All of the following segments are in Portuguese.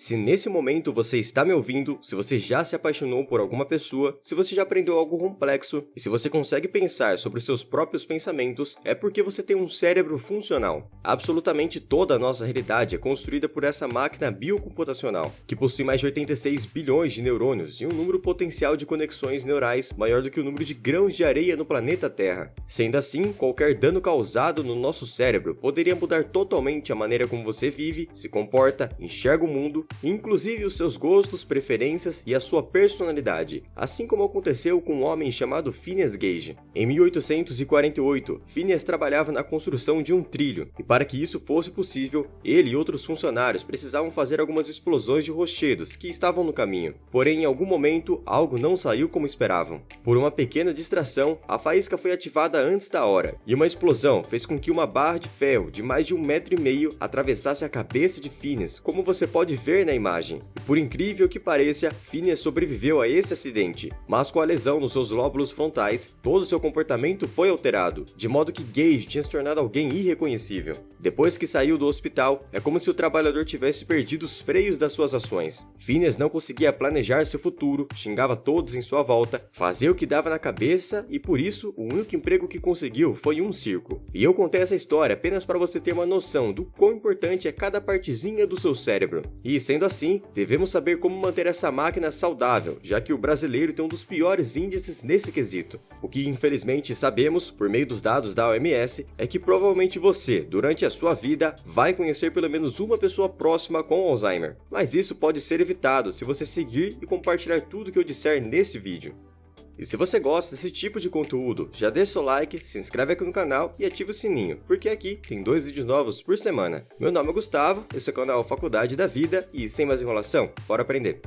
Se nesse momento você está me ouvindo, se você já se apaixonou por alguma pessoa, se você já aprendeu algo complexo e se você consegue pensar sobre seus próprios pensamentos, é porque você tem um cérebro funcional. Absolutamente toda a nossa realidade é construída por essa máquina biocomputacional, que possui mais de 86 bilhões de neurônios e um número potencial de conexões neurais maior do que o número de grãos de areia no planeta Terra. Sendo assim, qualquer dano causado no nosso cérebro poderia mudar totalmente a maneira como você vive, se comporta, enxerga o mundo, inclusive os seus gostos, preferências e a sua personalidade, assim como aconteceu com um homem chamado Phineas Gage. Em 1848, Phineas trabalhava na construção de um trilho, e para que isso fosse possível, ele e outros funcionários precisavam fazer algumas explosões de rochedos que estavam no caminho. Porém, em algum momento, algo não saiu como esperavam. Por uma pequena distração, a faísca foi ativada antes da hora, e uma explosão fez com que uma barra de ferro de mais de 1,5 metro atravessasse a cabeça de Phineas, como você pode ver na imagem. E por incrível que pareça, Phineas sobreviveu a esse acidente, mas com a lesão nos seus lóbulos frontais, todo seu comportamento foi alterado, de modo que Gage tinha se tornado alguém irreconhecível. Depois que saiu do hospital, é como se o trabalhador tivesse perdido os freios das suas ações. Phineas não conseguia planejar seu futuro, xingava todos em sua volta, fazia o que dava na cabeça e por isso o único emprego que conseguiu foi um circo. E eu contei essa história apenas para você ter uma noção do quão importante é cada partezinha do seu cérebro. E sendo assim, devemos saber como manter essa máquina saudável, já que o brasileiro tem um dos piores índices nesse quesito. O que infelizmente sabemos, por meio dos dados da OMS, é que provavelmente você, durante a sua vida, vai conhecer pelo menos uma pessoa próxima com Alzheimer. Mas isso pode ser evitado se você seguir e compartilhar tudo que eu disser nesse vídeo. E se você gosta desse tipo de conteúdo, já deixa seu like, se inscreve aqui no canal e ativa o sininho, porque aqui tem 2 vídeos novos por semana. Meu nome é Gustavo, esse é o canal Faculdade da Vida e sem mais enrolação, bora aprender!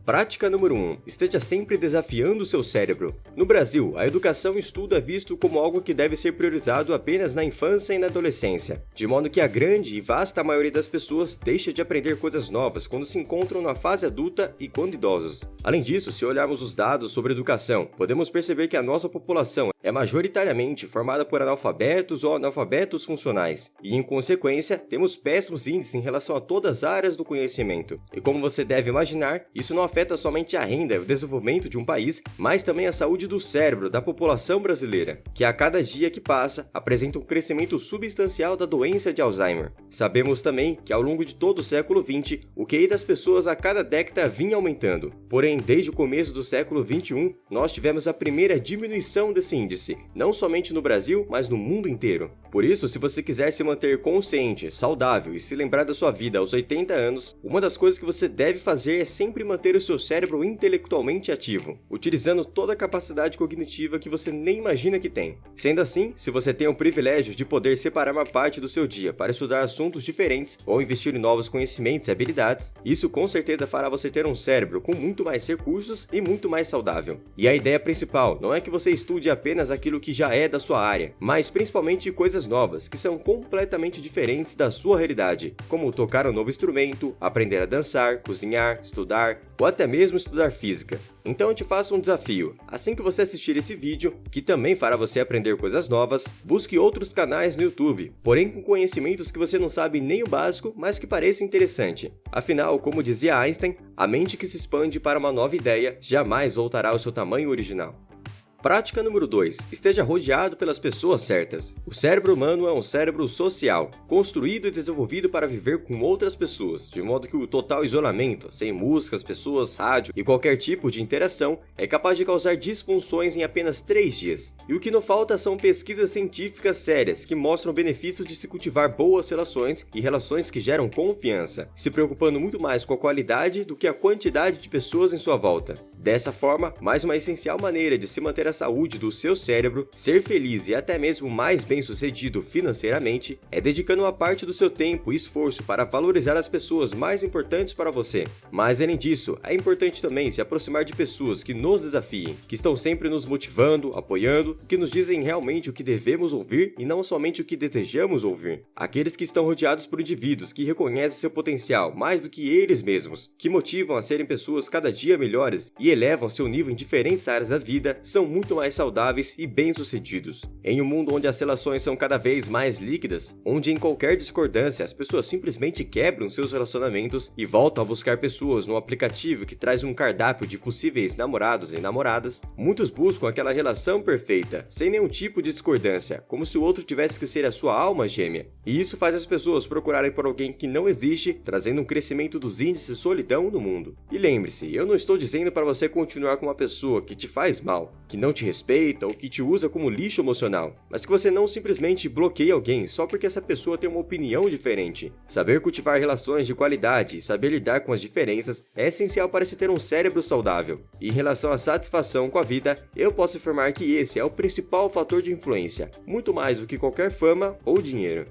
Prática número 1. Esteja sempre desafiando o seu cérebro. No Brasil, a educação e estudo é visto como algo que deve ser priorizado apenas na infância e na adolescência, de modo que a grande e vasta maioria das pessoas deixa de aprender coisas novas quando se encontram na fase adulta e quando idosos. Além disso, se olharmos os dados sobre educação, podemos perceber que a nossa população é majoritariamente formada por analfabetos ou analfabetos funcionais, e em consequência, temos péssimos índices em relação a todas as áreas do conhecimento. E como você deve imaginar, isso não afeta somente a renda e o desenvolvimento de um país, mas também a saúde do cérebro da população brasileira, que a cada dia que passa apresenta um crescimento substancial da doença de Alzheimer. Sabemos também que ao longo de todo o século XX, o QI das pessoas a cada década vinha aumentando. Porém, desde o começo do século XXI, nós tivemos a primeira diminuição desse índice, não somente no Brasil, mas no mundo inteiro. Por isso, se você quiser se manter consciente, saudável e se lembrar da sua vida aos 80 anos, uma das coisas que você deve fazer é sempre manter o seu cérebro intelectualmente ativo, utilizando toda a capacidade cognitiva que você nem imagina que tem. Sendo assim, se você tem o privilégio de poder separar uma parte do seu dia para estudar assuntos diferentes ou investir em novos conhecimentos e habilidades, isso com certeza fará você ter um cérebro com muito mais recursos e muito mais saudável. E a ideia principal não é que você estude apenas aquilo que já é da sua área, mas principalmente coisas novas que são completamente diferentes da sua realidade, como tocar um novo instrumento, aprender a dançar, cozinhar, estudar ou até mesmo estudar física. Então eu te faço um desafio, assim que você assistir esse vídeo, que também fará você aprender coisas novas, busque outros canais no YouTube, porém com conhecimentos que você não sabe nem o básico, mas que pareça interessante. Afinal, como dizia Einstein, a mente que se expande para uma nova ideia jamais voltará ao seu tamanho original. Prática número 2. Esteja rodeado pelas pessoas certas. O cérebro humano é um cérebro social, construído e desenvolvido para viver com outras pessoas, de modo que o total isolamento, sem músicas, pessoas, rádio e qualquer tipo de interação, é capaz de causar disfunções em apenas 3 dias. E o que não falta são pesquisas científicas sérias que mostram o benefício de se cultivar boas relações e relações que geram confiança, se preocupando muito mais com a qualidade do que a quantidade de pessoas em sua volta. Dessa forma, mais uma essencial maneira de se manter a saúde do seu cérebro, ser feliz e até mesmo mais bem-sucedido financeiramente, é dedicando uma parte do seu tempo e esforço para valorizar as pessoas mais importantes para você. Mas além disso, é importante também se aproximar de pessoas que nos desafiem, que estão sempre nos motivando, apoiando, que nos dizem realmente o que devemos ouvir e não somente o que desejamos ouvir. Aqueles que estão rodeados por indivíduos que reconhecem seu potencial mais do que eles mesmos, que motivam a serem pessoas cada dia melhores e elevam seu nível em diferentes áreas da vida são muito mais saudáveis e bem-sucedidos. Em um mundo onde as relações são cada vez mais líquidas, onde em qualquer discordância as pessoas simplesmente quebram seus relacionamentos e voltam a buscar pessoas no aplicativo que traz um cardápio de possíveis namorados e namoradas, muitos buscam aquela relação perfeita, sem nenhum tipo de discordância, como se o outro tivesse que ser a sua alma gêmea. E isso faz as pessoas procurarem por alguém que não existe, trazendo um crescimento dos índices de solidão no mundo. E lembre-se, eu não estou dizendo para você continuar com uma pessoa que te faz mal, que não te respeita ou que te usa como lixo emocional, mas que você não simplesmente bloqueie alguém só porque essa pessoa tem uma opinião diferente. Saber cultivar relações de qualidade e saber lidar com as diferenças é essencial para se ter um cérebro saudável. E em relação à satisfação com a vida, eu posso afirmar que esse é o principal fator de influência, muito mais do que qualquer fama ou dinheiro.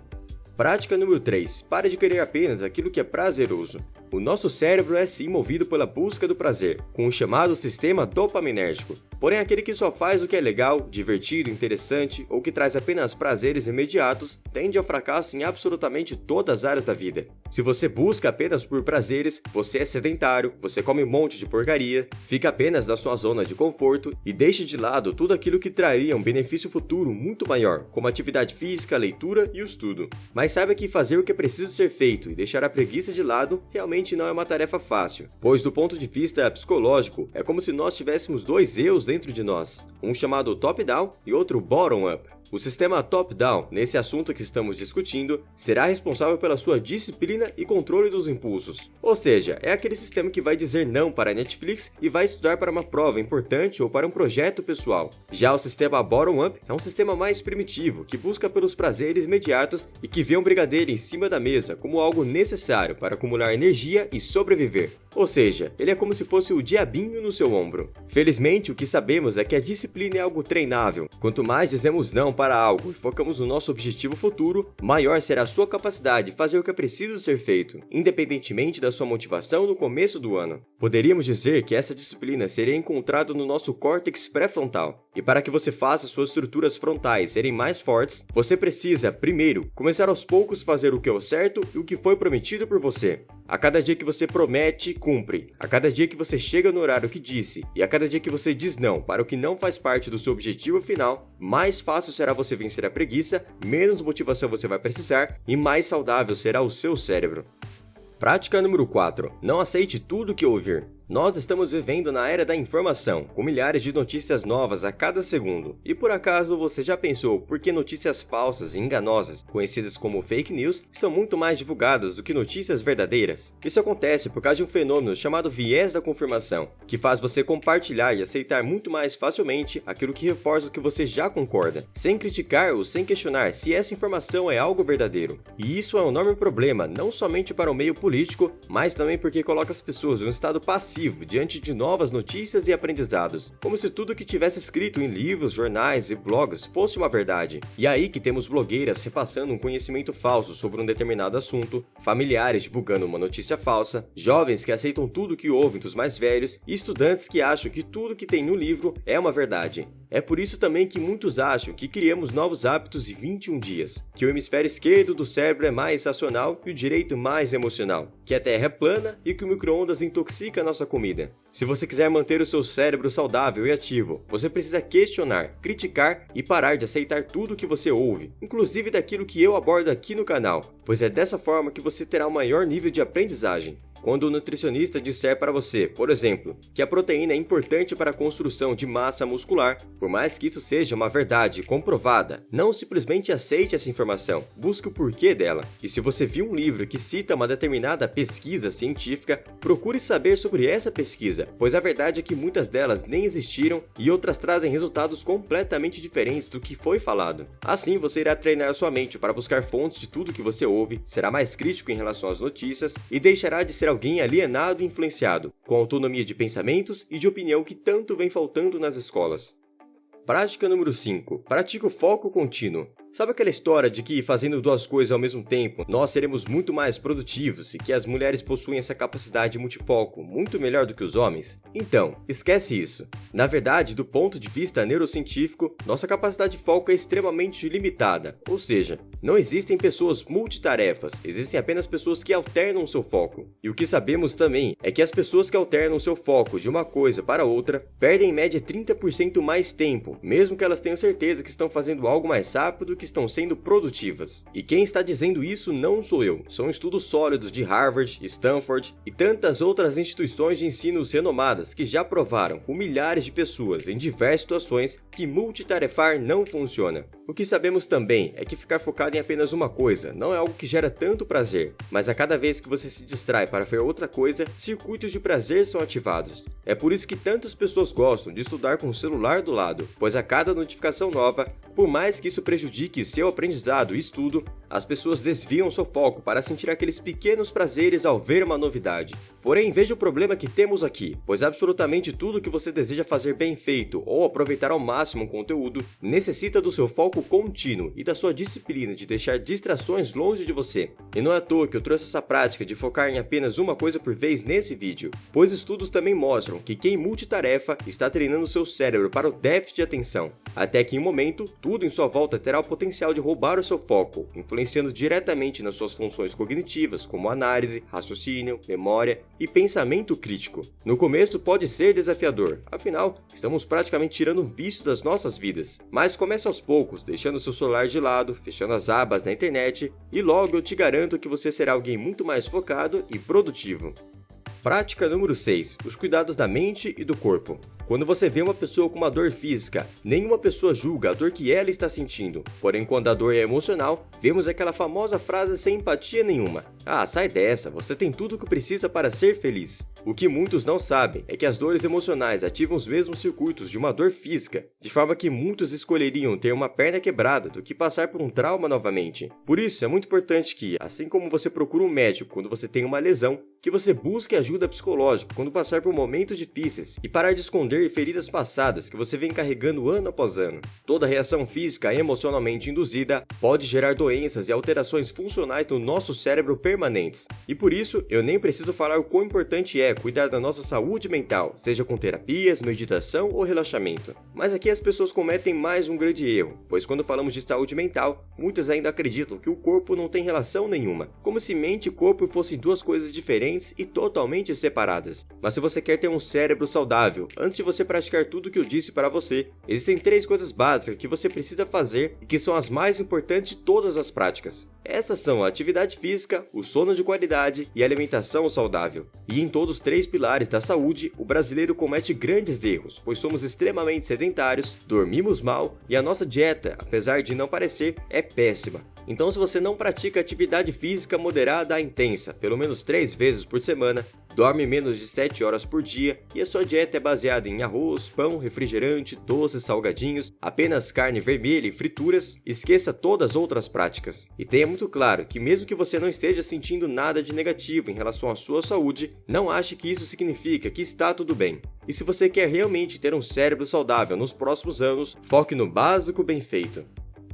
Prática número 3. Pare de querer apenas aquilo que é prazeroso. O nosso cérebro é sim movido pela busca do prazer, com o chamado sistema dopaminérgico. Porém, aquele que só faz o que é legal, divertido, interessante ou que traz apenas prazeres imediatos, tende ao fracasso em absolutamente todas as áreas da vida. Se você busca apenas por prazeres, você é sedentário, você come um monte de porcaria, fica apenas na sua zona de conforto e deixa de lado tudo aquilo que traria um benefício futuro muito maior, como atividade física, leitura e o estudo. Mas saiba que fazer o que é preciso ser feito e deixar a preguiça de lado realmente não é uma tarefa fácil, pois do ponto de vista psicológico, é como se nós tivéssemos dois eus dentro de nós, um chamado top-down e outro bottom-up. O sistema top-down, nesse assunto que estamos discutindo, será responsável pela sua disciplina e controle dos impulsos. Ou seja, é aquele sistema que vai dizer não para a Netflix e vai estudar para uma prova importante ou para um projeto pessoal. Já o sistema bottom-up é um sistema mais primitivo, que busca pelos prazeres imediatos e que vê um brigadeiro em cima da mesa como algo necessário para acumular energia e sobreviver. Ou seja, ele é como se fosse o diabinho no seu ombro. Felizmente, o que sabemos é que a disciplina é algo treinável. Quanto mais dizemos não para algo e focamos no nosso objetivo futuro, maior será a sua capacidade de fazer o que é preciso ser feito, independentemente da sua motivação no começo do ano. Poderíamos dizer que essa disciplina seria encontrada no nosso córtex pré-frontal. E para que você faça suas estruturas frontais serem mais fortes, você precisa, primeiro, começar aos poucos a fazer o que é o certo e o que foi prometido por você. A cada dia que você promete, cumpre. A cada dia que você chega no horário que disse e a cada dia que você diz não para o que não faz parte do seu objetivo final, mais fácil será você vencer a preguiça, menos motivação você vai precisar e mais saudável será o seu cérebro. Prática número 4. Não aceite tudo que ouvir. Nós estamos vivendo na era da informação, com milhares de notícias novas a cada segundo. E por acaso você já pensou por que notícias falsas e enganosas, conhecidas como fake news, são muito mais divulgadas do que notícias verdadeiras? Isso acontece por causa de um fenômeno chamado viés da confirmação, que faz você compartilhar e aceitar muito mais facilmente aquilo que reforça o que você já concorda, sem criticar ou sem questionar se essa informação é algo verdadeiro. E isso é um enorme problema, não somente para o meio político, mas também porque coloca as pessoas em um estado passivo diante de novas notícias e aprendizados, como se tudo que tivesse escrito em livros, jornais e blogs fosse uma verdade. E é aí que temos blogueiras repassando um conhecimento falso sobre um determinado assunto, familiares divulgando uma notícia falsa, jovens que aceitam tudo que ouvem dos mais velhos e estudantes que acham que tudo que tem no livro é uma verdade. É por isso também que muitos acham que criamos novos hábitos em 21 dias, que o hemisfério esquerdo do cérebro é mais racional e o direito mais emocional, que a Terra é plana e que o micro-ondas intoxica a nossa comida. Se você quiser manter o seu cérebro saudável e ativo, você precisa questionar, criticar e parar de aceitar tudo que você ouve, inclusive daquilo que eu abordo aqui no canal, pois é dessa forma que você terá um maior nível de aprendizagem. Quando o nutricionista disser para você, por exemplo, que a proteína é importante para a construção de massa muscular, por mais que isso seja uma verdade comprovada, não simplesmente aceite essa informação, busque o porquê dela. E se você viu um livro que cita uma determinada pesquisa científica, procure saber sobre essa pesquisa, pois a verdade é que muitas delas nem existiram e outras trazem resultados completamente diferentes do que foi falado. Assim, você irá treinar sua mente para buscar fontes de tudo que você ouve, será mais crítico em relação às notícias e deixará de ser alguém alienado e influenciado, com autonomia de pensamentos e de opinião que tanto vem faltando nas escolas. Prática número 5. Pratique o foco contínuo. Sabe aquela história de que fazendo duas coisas ao mesmo tempo, nós seremos muito mais produtivos e que as mulheres possuem essa capacidade multifoco muito melhor do que os homens? Então, esquece isso. Na verdade, do ponto de vista neurocientífico, nossa capacidade de foco é extremamente limitada, ou seja, não existem pessoas multitarefas, existem apenas pessoas que alternam seu foco. E o que sabemos também é que as pessoas que alternam seu foco de uma coisa para outra perdem em média 30% mais tempo, mesmo que elas tenham certeza que estão fazendo algo mais rápido do que estão sendo produtivas. E quem está dizendo isso não sou eu, são estudos sólidos de Harvard, Stanford e tantas outras instituições de ensino renomadas que já provaram com milhares de pessoas em diversas situações que multitarefar não funciona. O que sabemos também é que ficar focado em apenas uma coisa não é algo que gera tanto prazer, mas a cada vez que você se distrai para fazer outra coisa, circuitos de prazer são ativados. É por isso que tantas pessoas gostam de estudar com o celular do lado, pois a cada notificação nova, por mais que isso prejudique seu aprendizado e estudo, as pessoas desviam seu foco para sentir aqueles pequenos prazeres ao ver uma novidade. Porém, veja o problema que temos aqui, pois absolutamente tudo que você deseja fazer bem feito ou aproveitar ao máximo um conteúdo necessita do seu foco contínuo e da sua disciplina de deixar distrações longe de você. E não é à toa que eu trouxe essa prática de focar em apenas uma coisa por vez nesse vídeo, pois estudos também mostram que quem multitarefa está treinando seu cérebro para o déficit de atenção, até que em um momento, tudo em sua volta terá o potencial de roubar o seu foco, influenciando diretamente nas suas funções cognitivas, como análise, raciocínio, memória e pensamento crítico. No começo pode ser desafiador, afinal, estamos praticamente tirando o vício das nossas vidas. Mas comece aos poucos, deixando seu celular de lado, fechando as abas na internet, e logo eu te garanto que você será alguém muito mais focado e produtivo. Prática número 6. Os cuidados da mente e do corpo. Quando você vê uma pessoa com uma dor física, nenhuma pessoa julga a dor que ela está sentindo. Porém, quando a dor é emocional, vemos aquela famosa frase sem empatia nenhuma. Ah, sai dessa, você tem tudo o que precisa para ser feliz. O que muitos não sabem é que as dores emocionais ativam os mesmos circuitos de uma dor física, de forma que muitos escolheriam ter uma perna quebrada do que passar por um trauma novamente. Por isso, é muito importante que, assim como você procura um médico quando você tem uma lesão, que você busque ajuda psicológica quando passar por momentos difíceis e parar de esconder feridas passadas que você vem carregando ano após ano. Toda reação física emocionalmente induzida pode gerar doenças e alterações funcionais no nosso cérebro permanentes. E por isso, eu nem preciso falar o quão importante é cuidar da nossa saúde mental, seja com terapias, meditação ou relaxamento. Mas aqui as pessoas cometem mais um grande erro, pois quando falamos de saúde mental, muitas ainda acreditam que o corpo não tem relação nenhuma, como se mente e corpo fossem duas coisas diferentes e totalmente separadas. Mas se você quer ter um cérebro saudável, antes de você praticar tudo que eu disse para você, existem 3 coisas básicas que você precisa fazer e que são as mais importantes de todas as práticas. Essas são a atividade física, o sono de qualidade e a alimentação saudável. E em todos os 3 pilares da saúde, o brasileiro comete grandes erros, pois somos extremamente sedentários, dormimos mal e a nossa dieta, apesar de não parecer, é péssima. Então, se você não pratica atividade física moderada a intensa, pelo menos 3 vezes por semana, dorme menos de 7 horas por dia e a sua dieta é baseada em arroz, pão, refrigerante, doces, salgadinhos, apenas carne vermelha e frituras, esqueça todas as outras práticas. E tenha muito claro que mesmo que você não esteja sentindo nada de negativo em relação à sua saúde, não ache que isso significa que está tudo bem. E se você quer realmente ter um cérebro saudável nos próximos anos, foque no básico bem feito.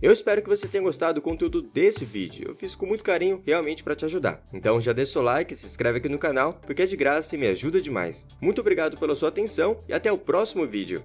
Eu espero que você tenha gostado do conteúdo desse vídeo, eu fiz com muito carinho realmente para te ajudar. Então já deixa o like e se inscreve aqui no canal, porque é de graça e me ajuda demais. Muito obrigado pela sua atenção e até o próximo vídeo.